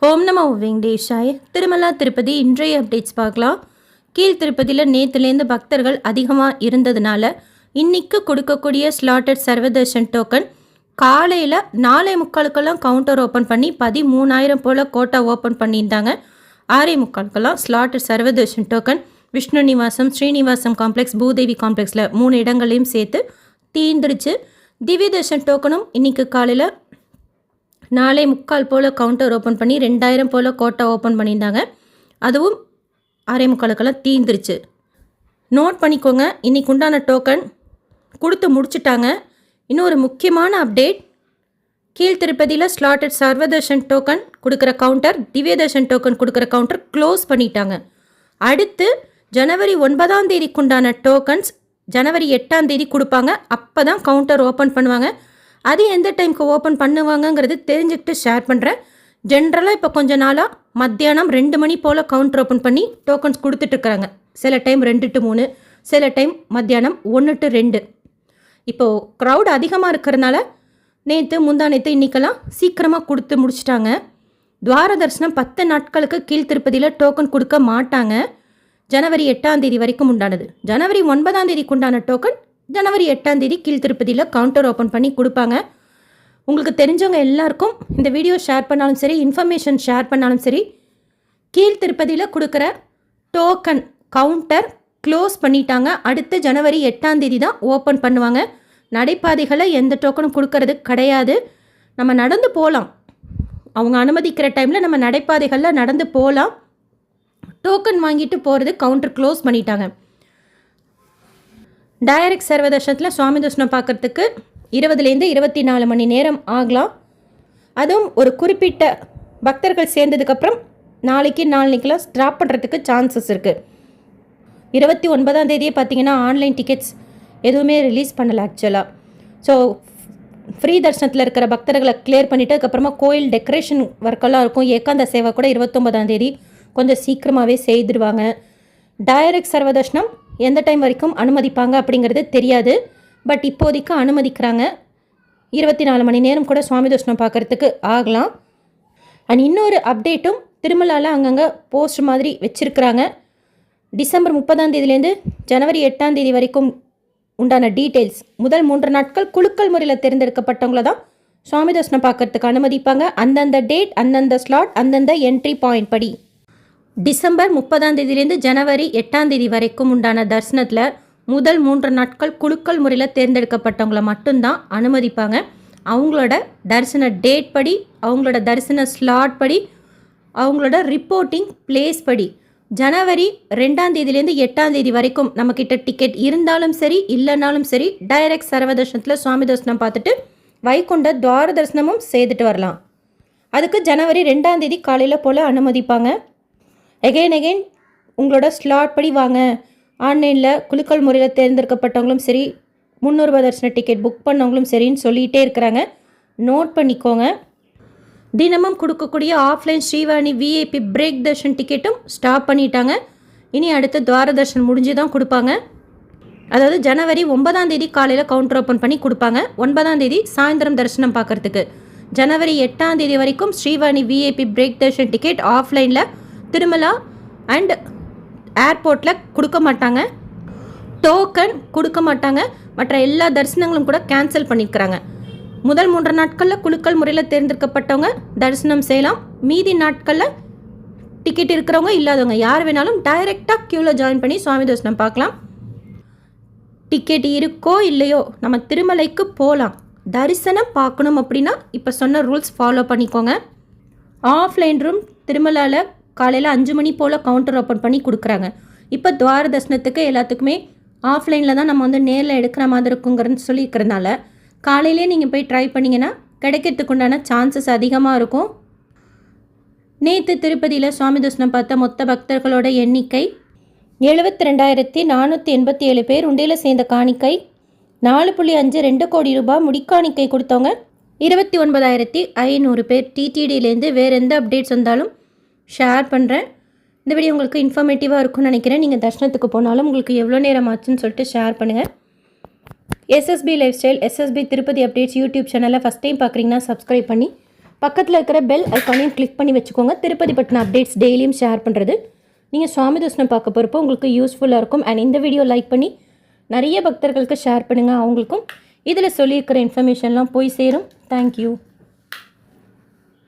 ஓம் நமோ வெங்கடேஷாய. திருமலா திருப்பதி இன்றைய அப்டேட்ஸ் பார்க்கலாம். கீழ் திருப்பதியில் நேற்றுலேருந்து பக்தர்கள் அதிகமாக இருந்ததுனால இன்னைக்கு கொடுக்கக்கூடிய ஸ்லாட்டட் சர்வதர்ஷன் டோக்கன் காலையில் 4:45 கவுண்டர் ஓப்பன் பண்ணி 13,000 போல் கோட்டா ஓப்பன் பண்ணியிருந்தாங்க. 6:45 slotted Sarvadarshan token Vishnu Nivasam, Srinivasam complex, Bhudevi காம்ப்ளெக்ஸில் 3 இடங்களையும் சேர்த்து தீர்ந்துருச்சு. திவ்ய தர்ஷன் டோக்கனும் இன்றைக்கி காலையில் 4:45 போல் கவுண்டர் ஓப்பன் பண்ணி 2,000 போல் கோட்டா ஓப்பன் பண்ணியிருந்தாங்க. அதுவும் 6:45 தீர்ந்துருச்சு. நோட் பண்ணிக்கோங்க, இன்றைக்கி உண்டான டோக்கன் கொடுத்து முடிச்சுட்டாங்க. இன்னொரு முக்கியமான அப்டேட், கீழ் திருப்பதியில் ஸ்லாட்டட் சர்வதர்ஷன் டோக்கன் கொடுக்குற கவுண்டர், திவ்ய தர்ஷன் டோக்கன் கொடுக்குற கவுண்டர் க்ளோஸ் பண்ணிட்டாங்க. அடுத்து ஜனவரி 9 டோக்கன்ஸ் ஜனவரி 8 கொடுப்பாங்க. அப்போ தான் கவுண்டர் ஓப்பன் பண்ணுவாங்க. அது எந்த டைமுக்கு ஓப்பன் பண்ணுவாங்கங்கிறது தெரிஞ்சுக்கிட்டு ஷேர் பண்ணுறேன். ஜென்ரலாக இப்போ கொஞ்ச நாளாக மத்தியானம் 2 மணி போல் கவுண்டர் ஓப்பன் பண்ணி டோக்கன்ஸ் கொடுத்துட்ருக்குறாங்க. சில டைம் 2 to 3, சில டைம் மத்தியானம் 1 to 2. இப்போது க்ரௌட் அதிகமாக இருக்கிறதுனால நேற்று முந்தானேற்று இன்றைக்கெல்லாம் சீக்கிரமாக கொடுத்து முடிச்சிட்டாங்க. துவார தரிசனம் 10 நாட்களுக்கு கீழ் திருப்பதியில் டோக்கன் கொடுக்க மாட்டாங்க. ஜனவரி 8 வரைக்கும் உண்டானது. ஜனவரி 9 உண்டான டோக்கன் ஜனவரி 8 கீழ் திருப்பதியில் கவுண்டர் ஓப்பன் பண்ணி கொடுப்பாங்க. உங்களுக்கு தெரிஞ்சவங்க எல்லாருக்கும் இந்த வீடியோ ஷேர் பண்ணாலும் சரி, இன்ஃபர்மேஷன் ஷேர் பண்ணாலும் சரி, கீழ் திருப்பதியில் கொடுக்குற டோக்கன் கவுண்டர் க்ளோஸ் பண்ணிட்டாங்க. அடுத்து ஜனவரி 8 தான் ஓப்பன் பண்ணுவாங்க. நடைபாதைகளை எந்த டோக்கனும் கொடுக்கறது கிடையாது. நம்ம நடந்து போகலாம், அவங்க அனுமதிக்கிற டைமில் நம்ம நடைபாதைகளில் நடந்து போகலாம். டோக்கன் வாங்கிட்டு போகிறது கவுண்டர் க்ளோஸ் பண்ணிட்டாங்க. டைரக்ட் சர்வதர்ஷனத்தில் சுவாமி தரிசனம் பார்க்குறதுக்கு 20 to 24 மணி நேரம் ஆகலாம். அதுவும் ஒரு குறிப்பிட்ட பக்தர்கள் சேர்ந்ததுக்கப்புறம் நாளைக்கெலாம் ஸ்டாப் பண்ணுறதுக்கு சான்சஸ் இருக்குது. 29 பார்த்தீங்கன்னா ஆன்லைன் டிக்கெட்ஸ் எதுவுமே ரிலீஸ் பண்ணலை ஆக்சுவலாக. ஸோ ஃப்ரீ தர்ஷனத்தில் இருக்கிற பக்தர்களை கிளியர் பண்ணிவிட்டு அதுக்கப்புறமா கோயில் டெக்கரேஷன் ஒர்க்கெல்லாம் இருக்கும். ஏகாந்த சேவை கூட 29 கொஞ்சம் சீக்கிரமாகவே செய்துடுவாங்க. டைரக்ட் சர்வதர்ஷனம் எந்த டைம் வரைக்கும் அனுமதிப்பாங்க அப்படிங்கிறது தெரியாது. பட் இப்போதைக்கு அனுமதிக்கிறாங்க. 24 மணி நேரம் கூட சுவாமி தரிசனம் பார்க்குறதுக்கு ஆகலாம். அண்ட் இன்னொரு அப்டேட்டும், திருமலாவில் அங்கங்கே போஸ்ட் மாதிரி வச்சுருக்கிறாங்க. டிசம்பர் 30 ஜனவரி 8 வரைக்கும் உண்டான டீட்டெயில்ஸ். முதல் 3 நாட்கள் குலுக்கல் முறையில் தேர்ந்தெடுக்கப்பட்டவங்கள தான் சுவாமி தரிசனம் பார்க்குறதுக்கு அனுமதிப்பாங்க. அந்தந்த டேட், அந்தந்த ஸ்லாட், அந்தந்த என்ட்ரி பாயிண்ட் படி. டிசம்பர் 30 ஜனவரி 8 வரைக்கும் உண்டான தரிசனத்தில் முதல் 3 நாட்கள் குலுக்கல் முறையில் தேர்ந்தெடுக்கப்பட்டவங்களை மட்டும்தான் அனுமதிப்பாங்க. அவங்களோட தரிசன டேட் படி, அவங்களோட தரிசன ஸ்லாட் படி, அவங்களோட ரிப்போர்ட்டிங் பிளேஸ் படி ஜனவரி 2 8 வரைக்கும் நம்மக்கிட்ட டிக்கெட் இருந்தாலும் சரி இல்லைனாலும் சரி டைரக்ட் சர்வதர்ஷனத்தில் சுவாமி தரிசனம் பார்த்துட்டு வைகுண்ட துவார தரிசனமும் செய்துட்டு வரலாம். அதுக்கு ஜனவரி 2 காலையில் போல் அனுமதிப்பாங்க. எகெயின் உங்களோட ஸ்லாட் படி வாங்க. ஆன்லைனில் குலுக்கல் முறையில் தேர்ந்தெடுக்கப்பட்டவங்களும் சரி, 300 தரிசன டிக்கெட் புக் பண்ணவங்களும் சரின்னு சொல்லிகிட்டே இருக்கிறாங்க. நோட் பண்ணிக்கோங்க. தினமும் கொடுக்கக்கூடிய offline Srivani VIP break darshan டிக்கெட்டும் ஸ்டாப் பண்ணிட்டாங்க. இனி அடுத்த துவார தர்ஷன் முடிஞ்சு தான் கொடுப்பாங்க. அதாவது ஜனவரி 9 காலையில் கவுண்டர் ஓப்பன் பண்ணி கொடுப்பாங்க. 9 சாயந்தரம் தரிசனம் பார்க்குறதுக்கு. ஜனவரி 8 வரைக்கும் Srivani VIP break Darshan ticket ஆஃப்லைனில் திருமலா அண்ட் ஏர்போர்ட்டில் கொடுக்க மாட்டாங்க. டோக்கன் கொடுக்க மாட்டாங்க. மற்ற எல்லா தரிசனங்களும் கூட கேன்சல் பண்ணியிருக்கிறாங்க. முதல் 3 நாட்களில் குலுக்கல் முறையில் தேர்ந்தெடுக்கப்பட்டவங்க தரிசனம் செய்யலாம். மீதி நாட்களில் டிக்கெட் இருக்கிறவங்க இல்லாதவங்க யார் வேணாலும் டைரெக்டாக க்யூவில் ஜாயின் பண்ணி சுவாமி தரிசனம் பார்க்கலாம். டிக்கெட் இருக்கோ இல்லையோ நம்ம திருமலைக்கு போகலாம். தரிசனம் பார்க்கணும் அப்படின்னா இப்போ சொன்ன ரூல்ஸ் ஃபாலோ பண்ணிக்கோங்க. ஆஃப்லைன் ரூம் திருமலாவில் காலையில் 5 மணி போல் கவுண்டர் ஓப்பன் பண்ணி கொடுக்குறாங்க. இப்போ துவார தரிசனத்துக்கு எல்லாத்துக்குமே ஆஃப்லைனில் தான் நம்ம நேரில் எடுக்கிற மாதிரி இருக்குங்கிறது சொல்லியிருக்கிறதுனால காலையிலே நீங்கள் போய் ட்ரை பண்ணிங்கன்னா கிடைக்கிறதுக்கு உண்டான சான்சஸ் அதிகமாக இருக்கும். நேற்று திருப்பதியில் சுவாமி தரிசனம் பார்த்த மொத்த பக்தர்களோட எண்ணிக்கை 72,487 பேர். உண்டியில் சேர்ந்த காணிக்கை 4.52 கோடி ரூபாய். முடிக்காணிக்கை கொடுத்தவங்க 29,500 பேர். டிடிடியிலேருந்து வேறு எந்த அப்டேட்ஸ் வந்தாலும் ஷேர் பண்ணுறேன். இந்த வீடியோ உங்களுக்கு இன்ஃபர்மேட்டிவாக இருக்கும்னு நினைக்கிறேன். நீங்கள் தர்ஷனத்துக்கு போனாலும் உங்களுக்கு எவ்வளோ நேரம் ஆச்சுன்னு சொல்லிட்டு ஷேர் பண்ணுங்கள். SSP lifestyle, SSP Tirupati updates YouTube சேனலை ஃபஸ்ட் டைம் பார்க்குறீங்கன்னா சப்ஸ்கிரைப் பண்ணி பக்கத்தில் இருக்கிற பெல் ஐக்கானையும் கிளிக் பண்ணி வச்சுக்கோங்க. திருப்பதி பற்றின அப்டேட்ஸ் டெய்லியும் ஷேர் பண்ணுறது நீங்கள் சுவாமி தரிசனம் பார்க்க போகிறப்போ உங்களுக்கு யூஸ்ஃபுல்லாக இருக்கும். அண்ட் இந்த வீடியோ லைக் பண்ணி நிறைய பக்தர்களுக்கு ஷேர் பண்ணுங்கள். அவங்களுக்கும் இதில் சொல்லியிருக்கிற இன்ஃபர்மேஷன்லாம் போய் சேரும். தேங்க்யூ.